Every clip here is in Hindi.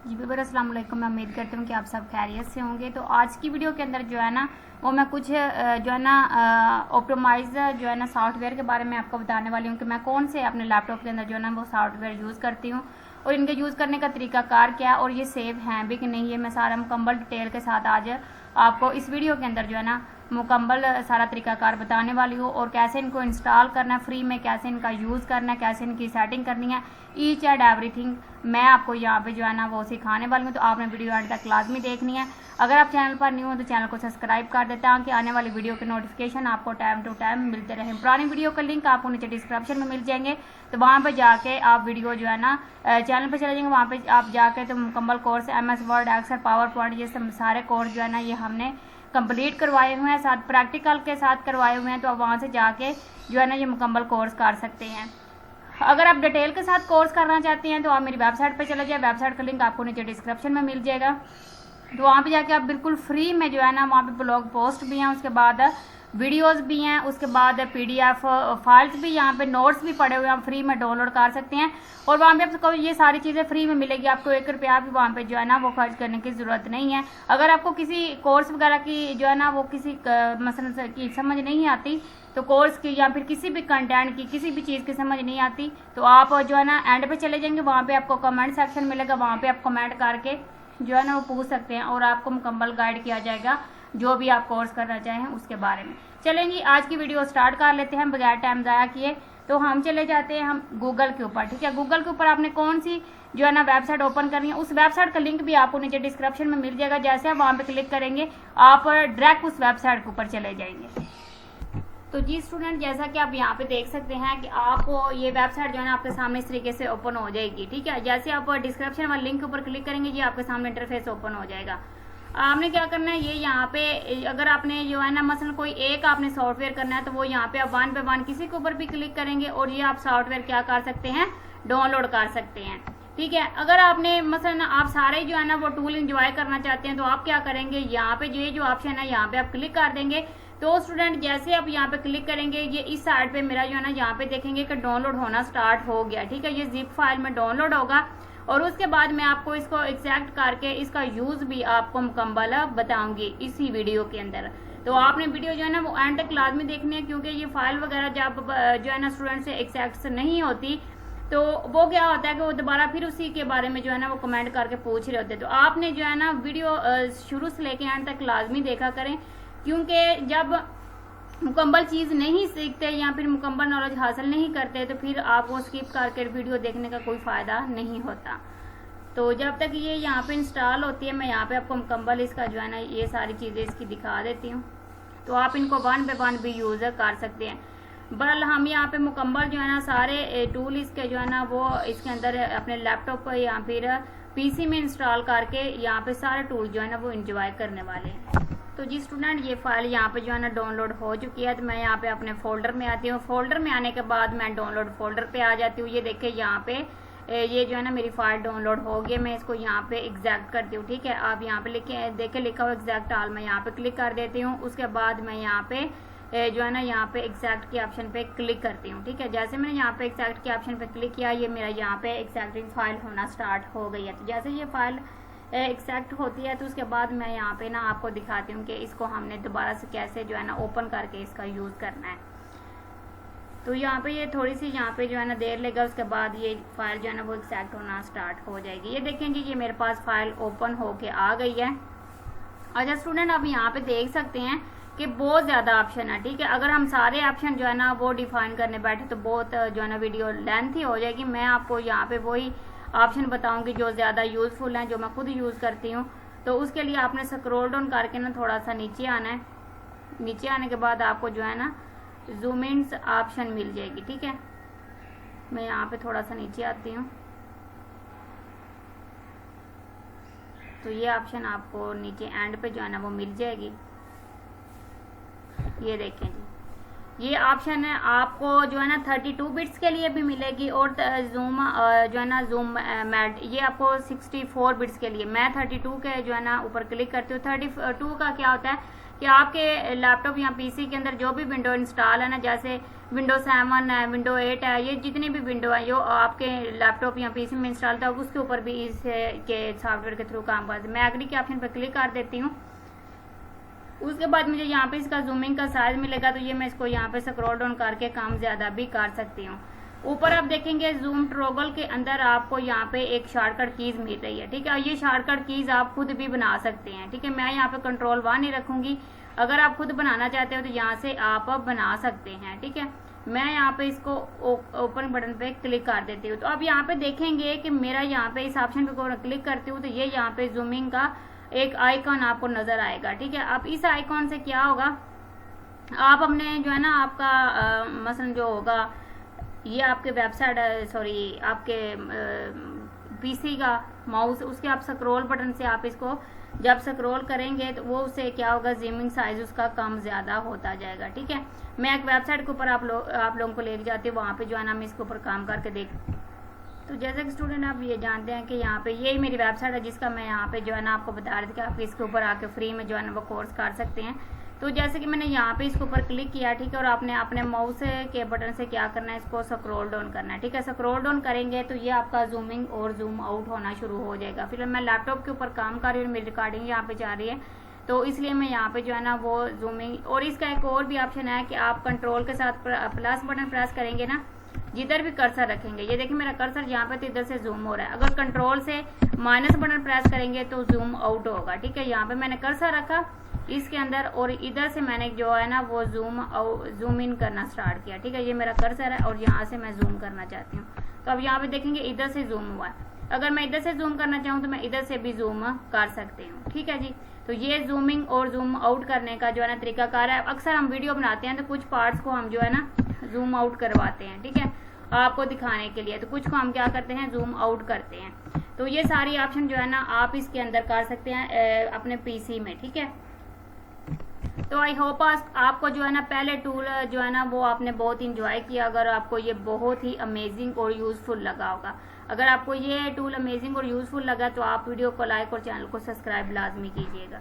जी बिल्कुल, अस्सलाम वालेकुम। मैं उम्मीद करती हूँ कि आप सब खैरियत से होंगे। तो आज की वीडियो के अंदर जो है ना वो मैं कुछ जो है ना ऑप्टिमाइज जो है ना सॉफ्टवेयर के बारे में आपको बताने वाली हूँ कि मैं कौन से अपने लैपटॉप के अंदर जो है ना वो सॉफ्टवेयर यूज़ करती हूँ और इनके यूज़ करने का तरीकाकार क्या है और ये सेव हैं भी कि नहीं, ये मैं सारा मुकम्मल डिटेल के साथ आज आपको इस वीडियो के अंदर जो है ना मुकम्मल सारा तरीकाकार बताने वाली हूँ और कैसे इनको इंस्टॉल करना है फ्री में, कैसे इनका यूज़ करना है, कैसे इनकी सेटिंग करनी है, ईच एंड एवरीथिंग मैं आपको यहाँ पे जो है ना वो सिखाने वाली हूँ। तो आपने वीडियो एंड तक लाजमी देखनी है। अगर आप चैनल पर न्यू हो तो चैनल को सब्सक्राइब कर देते हैं ताकि आने वाली वीडियो के नोटिफिकेशन आपको टाइम टू टाइम मिलते रहें। पुरानी वीडियो का लिंक आपको नीचे डिस्क्रिप्शन में मिल जाएंगे, तो वहाँ पर जाके आप वीडियो जो है ना चैनल पर चले जाएंगे, वहाँ पर आप जाके तो मुकम्मल course MS Word, Excel, PowerPoint, ये सब सारे कोर्स जो है ना ये हमने कंप्लीट करवाए हुए हैं, साथ प्रैक्टिकल के साथ करवाए हुए हैं। तो आप वहाँ से जाके जो है ना ये मुकम्मल कोर्स कर सकते हैं। अगर आप डिटेल के साथ कोर्स करना चाहते हैं तो आप मेरी वेबसाइट पे चले जाए, वेबसाइट का लिंक आपको नीचे डिस्क्रिप्शन में मिल जाएगा। तो वहाँ पे जाके आप बिल्कुल फ्री में जो है ना वहाँ पे ब्लॉग पोस्ट भी हैं, उसके बाद वीडियोस भी हैं, उसके बाद PDF फाइल्स भी, यहाँ पे नोट्स भी पड़े हुए हैं, आप फ्री में डाउनलोड कर सकते हैं। और वहाँ पे आपको ये सारी चीज़ें फ्री में मिलेगी, आपको 1 रुपया भी वहाँ पे जो है ना वो खर्च करने की ज़रूरत नहीं है। अगर आपको किसी कोर्स वगैरह की जो है ना वो किसी मसलन की समझ नहीं आती, तो कोर्स की या फिर किसी भी कंटेंट की किसी भी चीज़ की समझ नहीं आती, तो आप जो है ना एंड पे चले जाएंगे, वहाँ पे आपको कमेंट सेक्शन मिलेगा, वहाँ पे आप कमेंट करके जो है ना वो पूछ सकते हैं और आपको मुकम्मल गाइड किया जाएगा जो भी आप कोर्स करना चाहें उसके बारे में। चलेंगे आज की वीडियो स्टार्ट कर लेते हैं बगैर टाइम ज़ाया किए। तो हम चले जाते हैं हम गूगल के ऊपर, ठीक है। गूगल के ऊपर आपने कौन सी जो है ना वेबसाइट ओपन करनी है, उस वेबसाइट का लिंक भी आपको नीचे डिस्क्रिप्शन में मिल जाएगा। जैसे आप वहाँ पे क्लिक करेंगे आप डायरेक्ट उस वेबसाइट के ऊपर चले जाएंगे। तो जी स्टूडेंट, जैसा कि आप यहाँ पे देख सकते हैं कि आपको ये वेबसाइट जो है ना आपके सामने इस तरीके से ओपन हो जाएगी, ठीक है। जैसे आप डिस्क्रिप्शन वाले लिंक के ऊपर क्लिक करेंगे ये आपके सामने इंटरफेस ओपन हो जाएगा। आपने क्या करना है, ये यहाँ पे अगर आपने जो है ना मसलन कोई एक आपने सॉफ्टवेयर करना है तो वो यहाँ पे आप 1 by 1 किसी के ऊपर भी क्लिक करेंगे और ये आप सॉफ्टवेयर क्या कर सकते हैं, डाउनलोड कर सकते हैं, ठीक है। अगर आपने मसलन आप सारे जो है ना वो टूल इंजॉय करना चाहते हैं तो आप क्या करेंगे, यहाँ पे ये जो ऑप्शन है यहाँ पे आप क्लिक कर देंगे। तो स्टूडेंट जैसे आप यहाँ पे क्लिक करेंगे ये इस साइड पे मेरा जो है ना यहाँ पे देखेंगे कि डाउनलोड होना स्टार्ट हो गया, ठीक है। ये जिप फाइल में डाउनलोड होगा और उसके बाद मैं आपको इसको एक्सट्रैक्ट करके इसका यूज भी आपको मुकम्मल बताऊंगी इसी वीडियो के अंदर। तो आपने वीडियो जो है ना वो एंड तक लाजमी देखनी है, क्योंकि ये फाइल वगैरह जब जो है ना स्टूडेंट से एक्सट्रैक्ट नहीं होती तो वो क्या होता है कि वो दोबारा फिर उसी के बारे में जो है ना वो कमेंट करके पूछ रहे होते हैं। तो आपने जो है ना वीडियो शुरू से लेके एंड तक लाजमी देखा करें, क्योंकि जब मुकम्मल चीज़ नहीं सीखते या फिर मुकम्मल नॉलेज हासिल नहीं करते तो फिर आप वो स्किप करके वीडियो देखने का कोई फ़ायदा नहीं होता। तो जब तक ये यहाँ पे इंस्टॉल होती है मैं यहाँ पे आपको मुकम्मल इसका जो है ना ये सारी चीज़ें इसकी दिखा देती हूँ। तो आप इनको 1 by 1 भी यूज़ कर सकते हैं। बहरहाल हम यहाँ पे मुकम्मल जो है ना सारे टूल इसके जो है ना वो इसके अंदर अपने लैपटॉप पर या फिर PC में इंस्टॉल करके यहाँ पे सारे टूल जो है ना वो इंजॉय करने वाले हैं। तो जी स्टूडेंट, ये फाइल यहाँ पे जो है ना डाउनलोड हो चुकी है। तो मैं यहाँ पे अपने फोल्डर में आती हूँ। फोल्डर में आने के बाद मैं डाउनलोड फोल्डर पे आ जाती हूँ। ये देखिए यहाँ पे ये जो है ना मेरी फाइल डाउनलोड हो गई। मैं इसको यहाँ पे एग्जैक्ट करती हूँ, ठीक है। आप यहाँ पे देखे लिखा हुआ एग्जैक्ट ऑल, मैं यहाँ पे क्लिक कर देती हूँ। उसके बाद मैं यहाँ पे जो है ना यहाँ पे एग्जैक्ट के ऑप्शन पे क्लिक करती हूँ, ठीक है। जैसे मैंने यहाँ पे एग्जैक्ट के ऑप्शन पे क्लिक किया ये मेरा यहाँ पे एग्जैक्टिंग फाइल होना स्टार्ट हो गई है। तो जैसे ये फाइल एक्सेप्ट होती है तो उसके बाद मैं यहाँ पे ना आपको दिखाती हूँ कि इसको हमने दोबारा से कैसे जो है ना ओपन करके इसका यूज़ करना है। तो यहाँ पे ये थोड़ी सी यहाँ पे जो है ना देर लेगा, उसके बाद ये फाइल जो है ना वो एक्सेप्ट होना स्टार्ट हो जाएगी। ये देखें जी, ये मेरे पास फाइल ओपन होके आ गई है। अच्छा स्टूडेंट, आप यहाँ पे देख सकते हैं कि बहुत ज़्यादा ऑप्शन है, ठीक है। अगर हम सारे ऑप्शन जो है ना वो डिफाइन करने बैठे तो बहुत जो है ना वीडियो लेंथी हो जाएगी। मैं आपको यहाँ पे वही ऑप्शन बताऊंगी जो ज़्यादा यूज़फुल हैं, जो मैं खुद यूज़ करती हूँ। तो उसके लिए आपने स्क्रॉल डाउन करके ना थोड़ा सा नीचे आना है। नीचे आने के बाद आपको जो है ना जूम इन ऑप्शन मिल जाएगी, ठीक है। मैं यहाँ पे थोड़ा सा नीचे आती हूँ तो ये ऑप्शन आपको नीचे एंड पे जो है ना वो मिल जाएगी। ये देखें जी, ये ऑप्शन है आपको जो है ना 32 बिट्स के लिए भी मिलेगी, और जूम जो है ना जूम मैट ये आपको 64 बिट्स के लिए। मैं 32 के जो है ना ऊपर क्लिक करती हूँ। 32 का क्या होता है कि आपके लैपटॉप या पीसी के अंदर जो भी विंडो इंस्टॉल है ना, जैसे विंडो 7 है, विंडो 8 है, ये जितनी भी विंडो है जो आपके लैपटॉप या पीसी में इंस्टॉल था उसके ऊपर भी इस के सॉफ्टवेयर के थ्रू काम करते हैं। मैं एग्री के ऑप्शन पर क्लिक कर देती हूँ। उसके बाद मुझे यहाँ पे इसका जूमिंग का साइज मिलेगा, तो ये मैं इसको यहाँ पे स्क्रॉल डाउन करके काम ज्यादा भी कर सकती हूँ। ऊपर आप देखेंगे जूम टॉगल के अंदर आपको यहाँ पे एक शॉर्टकट कीज मिल रही है, ठीक है। ये शॉर्टकट कीज आप खुद भी बना सकते हैं, ठीक है। मैं यहाँ पे कंट्रोल 1 ही रखूंगी। अगर आप खुद बनाना चाहते हो तो यहाँ से आप बना सकते हैं, ठीक है। मैं यहाँ पे इसको ओपन बटन पे क्लिक कर देती हूँ। तो अब यहाँ पे देखेंगे कि मेरा यहाँ पे इस ऑप्शन पे क्लिक करती हूँ तो ये यहाँ पे जूमिंग का एक आइकॉन आपको नजर आएगा, ठीक है। अब इस आइकॉन से क्या होगा, आप अपने जो है ना आपका मसलन जो होगा ये आपके वेबसाइट सॉरी आपके पीसी का माउस, उसके आप स्क्रॉल बटन से आप इसको जब स्क्रॉल करेंगे तो वो उससे क्या होगा, जूमिंग साइज उसका कम ज्यादा होता जाएगा, ठीक है। मैं एक वेबसाइट के ऊपर आप लोगों को लेके जाती हूँ, वहाँ पे जो है ना हम इसके ऊपर काम करके देख। तो जैसे कि स्टूडेंट आप ये जानते हैं कि यहाँ पे यही मेरी वेबसाइट है जिसका मैं यहाँ पे जो है ना आपको बता रही थी कि आप इसके ऊपर आके फ्री में जो है ना वो कोर्स कर सकते हैं। तो जैसे कि मैंने यहाँ पे इसके ऊपर क्लिक किया, ठीक है, और आपने अपने माउस के बटन से क्या करना है, इसको स्क्रॉल डाउन करना है, ठीक है। स्क्रॉल डाउन करेंगे तो ये आपका जूमिंग और जूम आउट होना शुरू हो जाएगा। फिर मैं लैपटॉप के ऊपर काम कर रही हूँ, मेरी रिकॉर्डिंग यहाँ पे जा रही है, तो इसलिए मैं यहाँ पे जो है ना वो जूमिंग। और इसका एक और भी ऑप्शन है कि आप कंट्रोल के साथ प्लस बटन प्रेस करेंगे ना, जिधर भी कर्सर रखेंगे, ये देखिए मेरा कर्सर यहाँ पे तो इधर से जूम हो रहा है। अगर कंट्रोल से माइनस बटन प्रेस करेंगे तो जूम आउट होगा, ठीक है। यहाँ पे मैंने कर्सर रखा इसके अंदर और इधर से मैंने जो है ना वो जूम इन करना स्टार्ट किया, ठीक है। ये मेरा कर्सर है और यहाँ से मैं जूम करना चाहती हूँ, तो अब यहाँ पे देखेंगे इधर से जूम हुआ है। अगर मैं इधर से जूम करना चाहूँ तो मैं इधर से भी जूम कर सकती हूँ, ठीक है जी। तो ये जूमिंग और जूम आउट करने का जो है ना तरीकाकार है। अक्सर हम वीडियो बनाते हैं तो कुछ पार्ट्स को हम जो है ना जूम आउट करवाते हैं, ठीक है, आपको दिखाने के लिए। तो कुछ को हम क्या करते हैं, जूम आउट करते हैं। तो ये सारी ऑप्शन जो है ना आप इसके अंदर कर सकते हैं अपने पीसी में, ठीक है। तो आई होप आपको जो है ना पहले टूल जो है ना वो आपने बहुत इंजॉय किया। अगर आपको ये बहुत ही अमेजिंग और यूजफुल लगा होगा, अगर आपको ये टूल अमेजिंग और यूजफुल लगा तो आप वीडियो को लाइक और चैनल को सब्सक्राइब लाजमी कीजिएगा।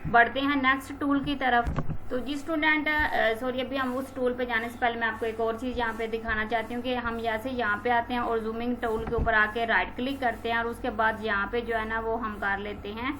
बढ़ते हैं नेक्स्ट टूल की तरफ। तो जी स्टूडेंट सॉरी अभी हम उस टूल पे जाने से पहले मैं आपको एक और चीज़ यहाँ पे दिखाना चाहती हूँ कि हम जैसे यहाँ पे आते हैं और जूमिंग टूल के ऊपर आके राइट क्लिक करते हैं और उसके बाद यहाँ पे जो है ना वो हम कर लेते हैं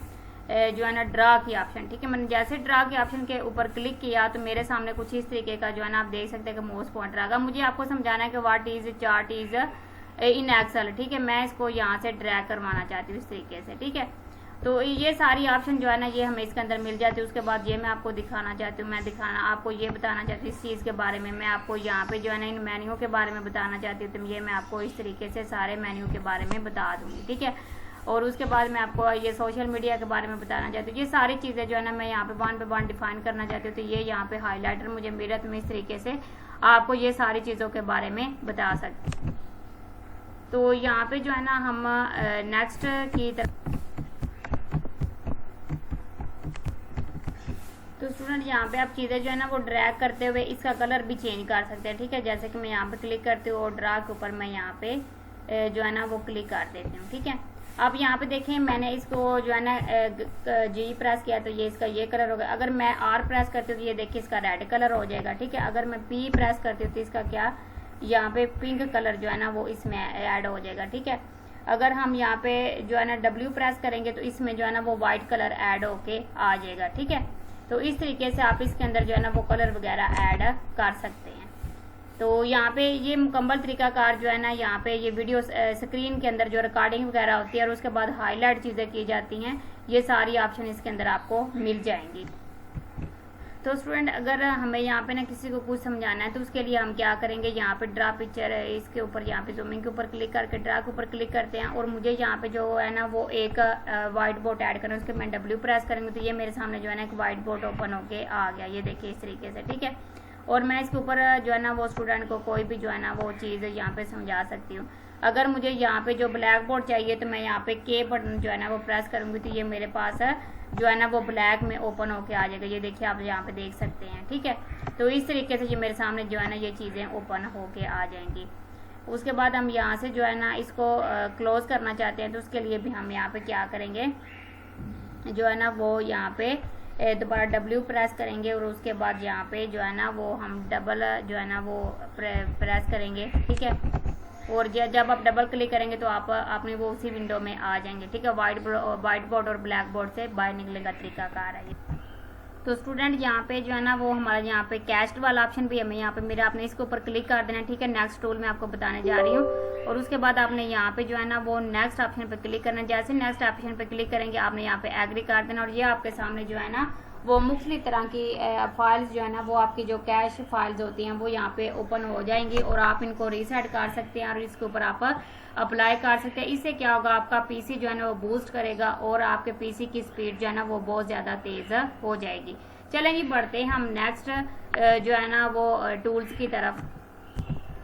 जो है ना ड्रा की ऑप्शन, ठीक है। मैंने जैसे ड्रा के ऑप्शन के ऊपर क्लिक किया तो मेरे सामने कुछ इस तरीके का जो है ना आप देख सकते हैं कि माउस पॉइंटर आएगा। मुझे आपको समझाना है कि what is chart is in Excel, ठीक है। मैं इसको यहाँ से ड्रैग करवाना चाहती हूँ इस तरीके से, ठीक है। तो ये सारी ऑप्शन जो है ना ये हमें इसके अंदर मिल जाती है। उसके बाद ये मैं आपको दिखाना चाहती हूँ, आपको ये बताना चाहती हूँ इस चीज़ के बारे में। मैं आपको यहाँ पे जो है ना इन मेन्यू के बारे में बताना चाहती हूँ, तो ये मैं आपको इस तरीके से सारे मेन्यू के बारे में बता दूंगी, ठीक है। और उसके बाद मैं आपको ये सोशल मीडिया के बारे में बताना चाहती हूँ। ये सारी चीज़ें जो है ना मैं यहाँ पे वन पे वन डिफाइन करना चाहती हूँ। तो ये यहाँ पे हाईलाइटर मुझे मिला, तो मैं इस तरीके से आपको ये सारी चीज़ों के बारे में बता सकती हूँ। तो यहाँ पे जो है ना हम नेक्स्ट की तरफ, तो स्टूडेंट यहाँ पे आप चीज़ें जो है ना वो ड्रैग करते हुए इसका कलर भी चेंज कर सकते हैं, ठीक है। जैसे कि मैं यहाँ पे क्लिक करती हूँ और ड्रा के ऊपर मैं यहाँ पे जो है ना वो क्लिक कर देती हूँ, ठीक है। अब यहाँ पे देखें मैंने इसको जो है ना जी प्रेस किया तो ये इसका ये कलर हो गया। अगर मैं आर प्रेस करती हूँ तो ये देखिए इसका रेड कलर हो जाएगा, ठीक है। अगर मैं पी प्रेस करती हूँ तो इसका क्या यहाँ पे पिंक कलर जो है ना वो इसमें ऐड हो जाएगा, ठीक है। अगर हम यहाँ पे जो है ना डब्ल्यू प्रेस करेंगे तो इसमें जो है ना वो व्हाइट कलर ऐड होके आ जाएगा, ठीक है। तो इस तरीके से आप इसके अंदर जो है ना वो कलर वगैरह ऐड कर सकते हैं। तो यहाँ पे ये मुकम्मल तरीकाकार जो है ना यहाँ पे ये वीडियो स्क्रीन के अंदर जो रिकॉर्डिंग वगैरह होती है और उसके बाद हाईलाइट चीज़ें की जाती हैं, ये सारी ऑप्शन इसके अंदर आपको मिल जाएंगी। तो स्टूडेंट अगर हमें यहाँ पे ना किसी को कुछ समझाना है तो उसके लिए हम क्या करेंगे, यहाँ पे ड्रा पिक्चर है इसके ऊपर यहाँ पे जूमिंग के ऊपर क्लिक करके ड्रा के ऊपर क्लिक करते हैं और मुझे यहाँ पे जो है ना वो एक व्हाइट बोर्ड ऐड करना है। उसके मैं डब्ल्यू प्रेस करेंगे तो ये मेरे सामने जो है ना एक व्हाइट बोर्ड ओपन होके आ गया, ये देखिए इस तरीके से, ठीक है। और मैं इसके ऊपर जो है ना वो स्टूडेंट को कोई भी जो है ना वो चीज़ यहाँ पे समझा सकती हूँ। अगर मुझे यहाँ पे जो ब्लैक बोर्ड चाहिए तो मैं यहाँ पे के बटन जो है ना वो प्रेस करूँगी तो ये मेरे पास जो है ना वो ब्लैक में ओपन होके आ जाएगा। ये देखिए आप यहाँ पे देख सकते हैं, ठीक है। तो इस तरीके से ये मेरे सामने जो है ना ये चीज़ें ओपन होके आ जाएंगी। उसके बाद हम यहाँ से जो है ना इसको क्लोज करना चाहते हैं तो उसके लिए भी हम यहाँ पे क्या करेंगे, जो है ना वो यहाँ पे दोबारा W प्रेस करेंगे और उसके बाद यहाँ पे जो है ना वो हम डबल जो है ना वो प्रेस करेंगे, ठीक है। और जब आप डबल क्लिक करेंगे तो आप अपने वो उसी विंडो में आ जाएंगे, ठीक है। वाइट बोर्ड और ब्लैक बोर्ड से बाहर निकलने का तरीकाकार है। तो स्टूडेंट यहाँ पे जो है ना वो हमारा यहाँ पे कैस्ट वाला ऑप्शन भी हमें यहाँ पे मेरा आपने इसके ऊपर क्लिक कर देना, ठीक है। नेक्स्ट टूल मैं आपको बताने जा रही हूँ और उसके बाद आपने यहाँ पे जो है ना वो नेक्स्ट ऑप्शन पे क्लिक करना। जैसे नेक्स्ट ऑप्शन पे क्लिक करेंगे आपने यहाँ पे एग्री कर देना और ये आपके सामने जो है ना वो मुख्तलिफ तरह की फाइल्स जो है ना वो आपकी जो कैश फाइल्स होती हैं वो यहाँ पे ओपन हो जाएंगी और आप इनको रीसेट कर सकते हैं और इसके ऊपर आप अप्लाई कर सकते हैं। इससे क्या होगा, आपका पीसी जो है ना वो बूस्ट करेगा और आपके पीसी की स्पीड जो है ना वो बहुत ज़्यादा तेज़ हो जाएगी। चलेंगे बढ़ते हैं हम नेक्स्ट जो है ना वो टूल्स की तरफ।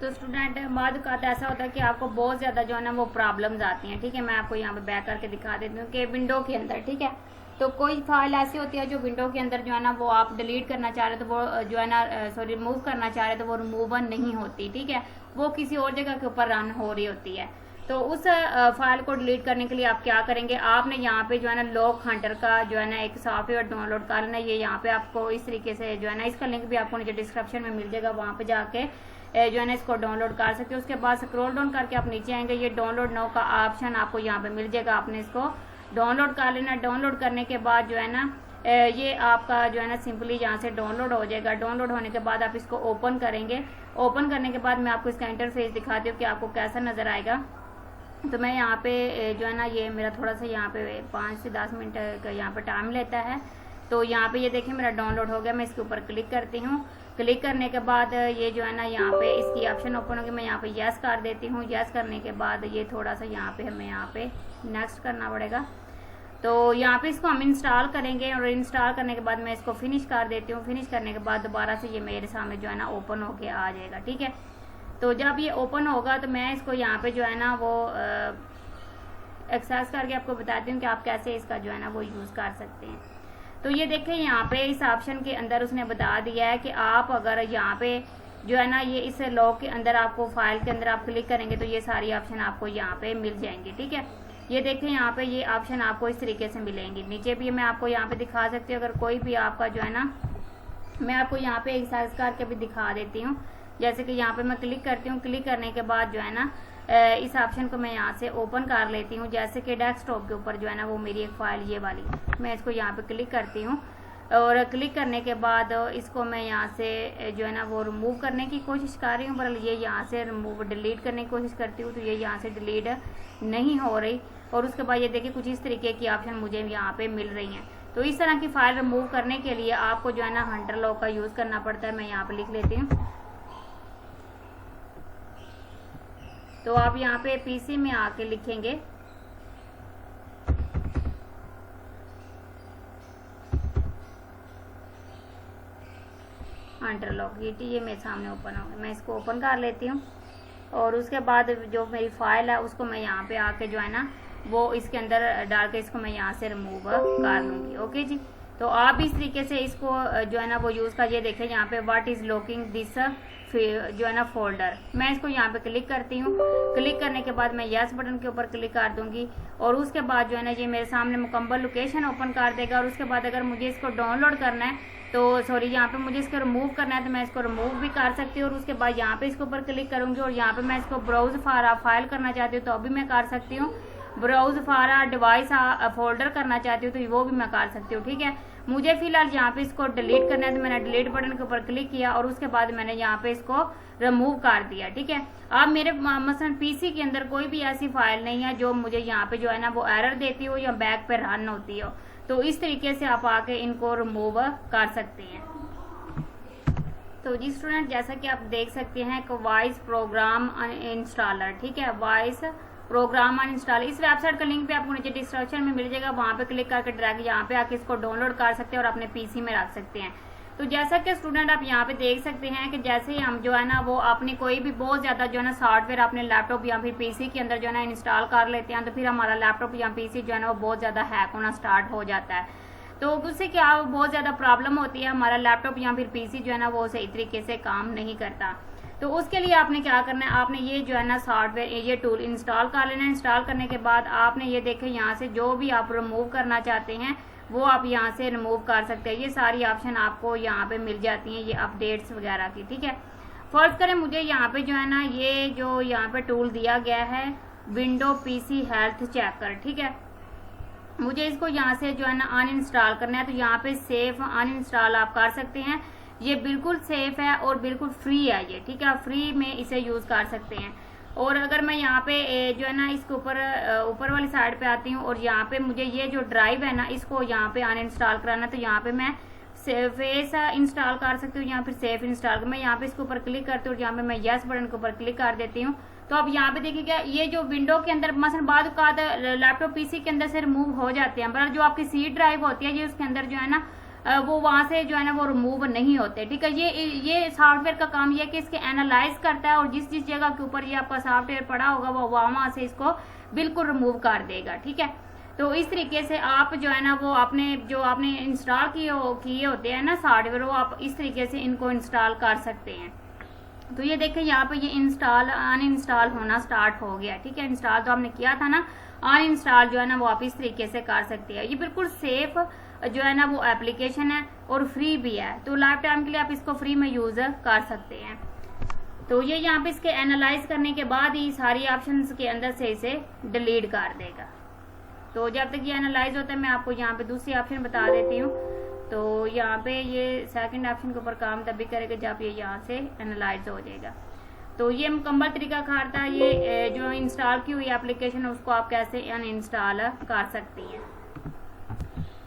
तो स्टूडेंट बाद का ऐसा होता है कि आपको बहुत ज़्यादा जो है ना वो प्रॉब्लम्स आती हैं, ठीक है। मैं आपको यहाँ पे बैक करके दिखा देती हूँ कि विंडो के अंदर, ठीक है, तो कोई फाइल ऐसी होती है जो विंडो के अंदर जो है ना वो आप डिलीट करना चाह रहे तो वो जो है ना सॉरी रिमूव करना चाह रहे तो वो रिमूव नहीं होती, ठीक है। वो किसी और जगह के ऊपर रन हो रही होती है। तो उस फाइल को डिलीट करने के लिए आप क्या करेंगे, आपने यहाँ पे जो है ना लॉक हंटर का जो है ना एक सॉफ्टवेयर डाउनलोड कर लेना। ये यहाँ पे आपको इस तरीके से जो है ना इसका लिंक भी आपको नीचे डिस्क्रिप्शन में मिल जाएगा, वहाँ पे जाके जो है ना इसको डाउनलोड कर सकते हो। उसके बाद स्क्रॉल डाउन करके आप नीचे आएंगे, ये डाउनलोड नाउ का ऑप्शन आपको यहाँ पे मिल जाएगा, आपने इसको डाउनलोड कर लेना। डाउनलोड करने के बाद जो है ना ये आपका जो है ना सिंपली यहाँ से डाउनलोड हो जाएगा। डाउनलोड होने के बाद आप इसको ओपन करेंगे। ओपन करने के बाद मैं आपको इसका इंटरफेस दिखाती हूँ कि आपको कैसा नज़र आएगा। तो मैं यहाँ पे जो है ना ये मेरा थोड़ा सा यहाँ पे 5 से 10 मिनट का यहाँ पे टाइम लेता है। तो यहाँ पे ये देखिए मेरा डाउनलोड हो गया। मैं इसके ऊपर क्लिक करती हूँ। क्लिक करने के बाद ये जो है ना यहाँ पे इसकी ऑप्शन ओपन होगी। मैं यहाँ पे यस कर देती हूँ। यस करने के बाद ये थोड़ा सा यहाँ पे हमें यहाँ पे नेक्स्ट करना पड़ेगा। तो यहाँ पे इसको हम इंस्टॉल करेंगे और इंस्टॉल करने के बाद मैं इसको फिनिश कर देती हूँ। फिनिश करने के बाद दोबारा से ये मेरे सामने जो है ना ओपन होके आ जाएगा, ठीक है। तो जब ये ओपन होगा तो मैं इसको यहाँ पे जो है ना वो एक्सेस करके आपको बताती हूँ कि आप कैसे इसका जो है ना वो यूज़ कर सकते हैं। तो ये देखें यहाँ पे इस ऑप्शन के अंदर उसने बता दिया है कि आप अगर यहाँ पे जो है ना ये इस लॉक के अंदर आपको फाइल के अंदर आप क्लिक करेंगे तो ये सारी ऑप्शन आपको यहाँ पे मिल जाएंगी, ठीक है। ये देखें यहाँ पे ये ऑप्शन आपको इस तरीके से मिलेंगी। नीचे भी मैं आपको यहाँ पे दिखा सकती हूँ, अगर कोई भी आपका जो है ना मैं आपको यहाँ पे एक्सरसाइज करके भी दिखा देती हूँ। जैसे कि यहाँ पे मैं क्लिक करती हूँ। क्लिक करने के बाद जो है ना इस ऑप्शन को मैं यहाँ से ओपन कर लेती हूँ। जैसे कि डेस्कटॉप के ऊपर जो है ना वो मेरी एक फाइल ये वाली, मैं इसको यहाँ पे क्लिक करती हूँ और क्लिक करने के बाद इसको मैं यहाँ से जो है ना वो रिमूव करने की कोशिश कर रही हूँ, पर ये यहाँ से रिमूव डिलीट करने की कोशिश करती हूँ तो ये यहाँ से डिलीट नहीं हो रही। और उसके बाद ये देखिए कुछ इस तरीके की ऑप्शन मुझे यहाँ पे मिल रही हैं। तो इस तरह की फाइल रिमूव करने के लिए आपको जो है ना हंटर लॉक का यूज़ करना पड़ता है। मैं यहाँ पे लिख लेती हूँ। तो आप यहाँ पे पीसी में आके लिखेंगे हंटर लॉक, ये मेरे सामने ओपन हो गया। मैं इसको ओपन कर लेती हूँ और उसके बाद जो मेरी फाइल है उसको मैं यहाँ पे आके जो है ना वो इसके अंदर डाल के इसको मैं यहाँ से रिमूव कर लूँगी। ओके जी, तो आप इस तरीके से इसको जो है ना वो यूज़ कर, ये देखें यहाँ पे व्हाट इज़ लॉकिंग दिस जो है ना फोल्डर, मैं इसको यहाँ पे क्लिक करती हूँ। क्लिक करने के बाद मैं यस बटन के ऊपर क्लिक कर दूंगी और उसके बाद जो है ना ये मेरे सामने मुकम्मल लोकेशन ओपन कर देगा। और उसके बाद अगर मुझे इसको डाउनलोड करना है तो सॉरी यहाँ पे मुझे इसको रिमूव करना है तो मैं इसको रिमूव भी कर सकती हूँ। और उसके बाद यहाँ पे इसके ऊपर क्लिक करूँगी और यहाँ पे मैं इसको ब्राउज फॉर फाइल करना चाहती हूँ तो अभी मैं कर सकती हूँ। ब्राउज फॉर डिवाइस फोल्डर करना चाहती हूँ तो वो भी मैं कर सकती हूँ, ठीक है। मुझे फिलहाल यहाँ पे इसको डिलीट करना है तो मैंने डिलीट बटन के ऊपर क्लिक किया और उसके बाद मैंने यहाँ पे इसको रिमूव कर दिया, ठीक है। अब मेरे मसलन पीसी के अंदर कोई भी ऐसी फाइल नहीं है जो मुझे यहाँ पे जो है ना वो एरर देती हो या बैक पे रन होती हो। तो इस तरीके से आप आके इनको रिमूव कर सकते हैं। तो जी स्टूडेंट, जैसा कि आप देख सकते हैं कि वॉइस प्रोग्राम इंस्टॉलर, ठीक है, वॉइस प्रोग्राम अनइंस्टॉल, इस वेबसाइट का लिंक भी आपको नीचे डिस्क्रिप्शन में मिल जाएगा। वहाँ पे क्लिक करके डायरेक्ट यहाँ पे आके इसको डाउनलोड कर सकते हैं और अपने पीसी में रख सकते हैं। तो जैसा कि स्टूडेंट आप यहाँ पे देख सकते हैं कि जैसे ही हम जो है ना वो अपनी कोई भी बहुत ज़्यादा जो है ना सॉफ्टवेयर अपने लैपटॉप या फिर पीसी के अंदर जो है ना इंस्टॉल कर लेते हैं, तो फिर हमारा लैपटॉप या पीसी जो है ना वो बहुत ज़्यादा हैक होना स्टार्ट हो जाता है। तो उससे क्या बहुत ज़्यादा प्रॉब्लम होती है, हमारा लैपटॉप या फिर पीसी जो है ना वो सही तरीके से काम नहीं करता। तो उसके लिए आपने क्या करना है, आपने ये जो है ना सॉफ्टवेयर ये टूल इंस्टॉल कर लेना है। इंस्टॉल करने के बाद आपने ये देखें यहाँ से जो भी आप रिमूव करना चाहते हैं वो आप यहाँ से रिमूव कर सकते हैं। ये सारी ऑप्शन आपको यहाँ पे मिल जाती हैं, ये अपडेट्स वगैरह की, ठीक है। फर्स्ट करें, मुझे यहाँ पे जो है ना ये जो यहाँ पे टूल दिया गया है विंडो पीसी हेल्थ चेकर, ठीक है। मुझे इसको यहाँ से जो है ना अनइंस्टॉल करना है, तो यहाँ पे सेफ अनइंस्टॉल आप कर सकते हैं। ये बिल्कुल सेफ है और बिल्कुल फ्री है ये, ठीक है, फ्री में इसे यूज कर सकते हैं। और अगर मैं यहाँ पे जो है ना इसके ऊपर वाली साइड पे आती हूँ और यहाँ पे मुझे ये जो ड्राइव है ना इसको यहाँ पे अनइंस्टॉल कराना, तो यहाँ पे मैं फेस इंस्टॉल कर सकती हूँ, यहाँ पे सेफ इंस्टॉल। मैं यहाँ पे इसके ऊपर क्लिक करती हूँ और यहाँ पे मैं यस बटन के ऊपर क्लिक कर देती हूँ। तो अब यहाँ पे देखिएगा ये जो विंडो के अंदर मसलन बाद लैपटॉप पीसी के अंदर से रिमूव हो जाते हैं, पर जो आपकी सी ड्राइव होती है ये उसके अंदर जो है ना वो वहां से जो है ना वो रिमूव नहीं होते, ठीक है। ये सॉफ्टवेयर का काम ये है कि इसके एनालाइज करता है और जिस जिस जगह के ऊपर ये आपका सॉफ्टवेयर पड़ा होगा वो वहां से इसको बिल्कुल रिमूव कर देगा, ठीक है। तो इस तरीके से आप जो है ना वो आपने इंस्टॉल किए होते हैं ना सॉफ्टवेयर, वो आप इस तरीके से इनको इंस्टॉल कर सकते हैं। तो ये देखें यहाँ पे ये अनइंस्टॉल होना स्टार्ट हो गया, ठीक है। इंस्टॉल तो हमने किया था ना, अनइंस्टॉल जो है ना वो आप इस तरीके से कर सकते हैं। ये बिल्कुल सेफ जो है ना वो एप्लीकेशन है और फ्री भी है, तो लाइफ टाइम के लिए आप इसको फ्री में यूज कर सकते हैं। तो ये यहाँ पे इसके एनालाइज करने के बाद ही सारी ऑप्शंस के अंदर से इसे डिलीट कर देगा। तो जब तक ये एनालाइज होता है मैं आपको यहाँ पे दूसरी ऑप्शन बता देती हूँ। तो यहाँ पे ये सेकंड ऑप्शन के ऊपर काम तभी करेगा जब ये यहाँ से एनालाइज हो जाएगा। तो ये मुकम्मल तरीका कार था, ये जो इंस्टॉल की हुई एप्लीकेशन है उसको आप कैसे अनइंस्टॉल कर सकती हैं।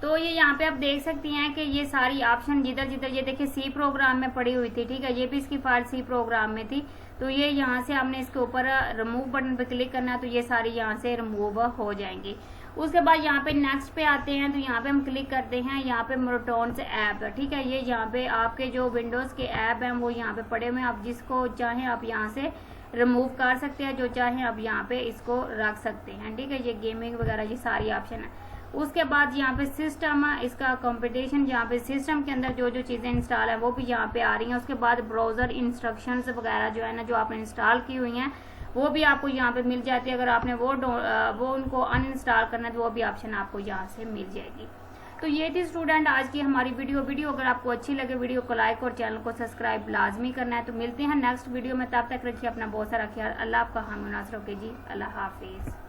तो ये यहाँ पे आप देख सकती हैं कि ये सारी ऑप्शन जिधर जिधर ये देखिए सी प्रोग्राम में पड़ी हुई थी, ठीक है, ये भी इसकी फाइल सी प्रोग्राम में थी। तो ये यहाँ से हमने इसके ऊपर रिमूव बटन पे क्लिक करना है, तो ये सारी यहाँ से रिमूव हो जाएंगी। उसके बाद यहाँ पे नेक्स्ट पे आते हैं, तो यहाँ पे हम क्लिक करते हैं, यहाँ पे मोटोन्स ऐप, ठीक है। ये यहाँ पे आपके जो विंडोज के ऐप हैं वो यहाँ पे पड़े हुए हैं, आप जिसको चाहें आप यहाँ से रिमूव कर सकते हैं, जो चाहें आप यहाँ पे इसको रख सकते हैं, ठीक है। ये गेमिंग वगैरह ये सारी ऑप्शन है। उसके बाद यहाँ पे सिस्टम इसका कंपटीशन, यहाँ पे सिस्टम के अंदर जो जो चीज़ें इंस्टॉल है वो भी यहाँ पे आ रही हैं। उसके बाद ब्राउजर इंस्ट्रक्शंस वगैरह जो है ना जो आपने इंस्टॉल की हुई हैं वो भी आपको यहाँ पे मिल जाती है। अगर आपने वो उनको अनइंस्टॉल करना है तो वो भी ऑप्शन आपको यहाँ से मिल जाएगी। तो ये थी स्टूडेंट आज की हमारी वीडियो अगर आपको अच्छी लगे वीडियो को लाइक और चैनल को सब्सक्राइब लाजमी करना है। तो मिलते हैं नेक्स्ट वीडियो में, तब तक रखिए अपना बहुत सारा ख्याल। अल्लाह आपका हामी नासर रखे जी, अल्लाह हाफिज़।